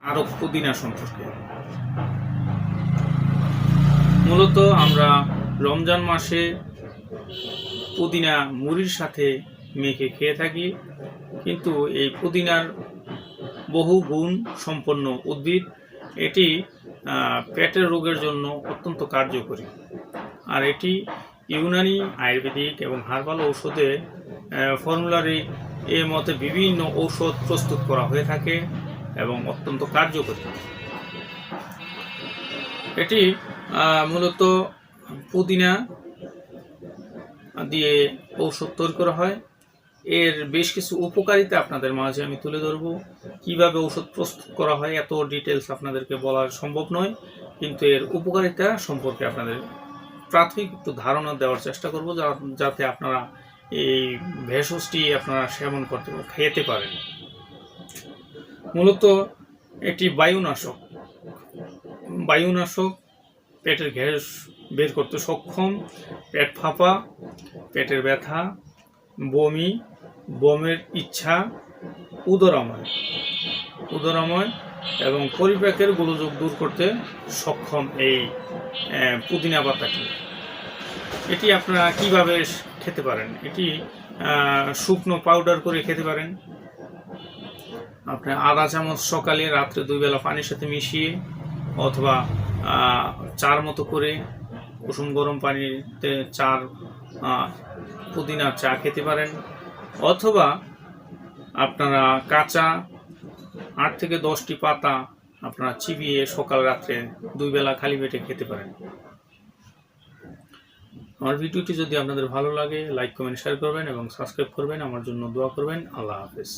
আরও পুদিনা সম্পর্কে। মূলত আমরা রমজান মাসে পুদিনা মুড়ির সাথে মেখে খেয়ে থাকি, কিন্তু এই পুদিনার বহু গুণ সম্পন্ন উদ্ভিদ। এটি পেটের রোগের জন্য অত্যন্ত কার্যকরী, আর এটি ইউনানি, আয়ুর্বেদিক এবং হার্বাল ঔষধে ফর্মুলারি এর মতে বিভিন্ন ঔষধ প্রস্তুত করা হয়ে থাকে এবং অত্যন্ত কার্যকরী। এটি মূলত পুদিনা দিয়ে ঔষধ তৈরি করা হয়। এর বেশ কিছু উপকারিতা আপনাদের মাঝে আমি তুলে ধরব। কিভাবে ঔষধ প্রস্তুত করা হয় এত ডিটেলস আপনাদেরকে বলা সম্ভব নয়, কিন্তু এর উপকারিতা সম্পর্কে আপনাদের প্রাথমিক একটু ধারণা দেওয়ার চেষ্টা করব, যাতে আপনারা এই ভেষজটি আপনারা সেবন করতে খেতে পারেন। মূলত এটি বায়ুনাশক, পেটের গ্যাস বের করতে সক্ষম, পেট ফাঁপা, পেটের ব্যথা, বমির ইচ্ছা, উদরাময় এবং পরিপাকের গোলযোগ দূর করতে সক্ষম এই পুদিনা পাতাটি। এটি আপনারা কিভাবে খেতে পারেন? এটি শুকনো পাউডার করে খেতে পারেন। আপনি আধা চামচ সকালে, রাত্রে 2 বেলা পানির সাথে মিশিয়ে, অথবা চার মতো করে কুসুম গরম পানিতে পুদিনা চা খেতে পারেন, অথবা আপনারা কাঁচা 8 থেকে 10টি পাতা আপনারা চিবিয়ে সকাল রাত্রে 2 বেলা খালি পেটে খেতে পারেন। আমার ভিডিওটি যদি আপনাদের ভালো লাগে, লাইক, কমেন্ট, শেয়ার করবেন এবং সাবস্ক্রাইব করবেন। আমার জন্য দোয়া করবেন। আল্লাহ হাফেজ।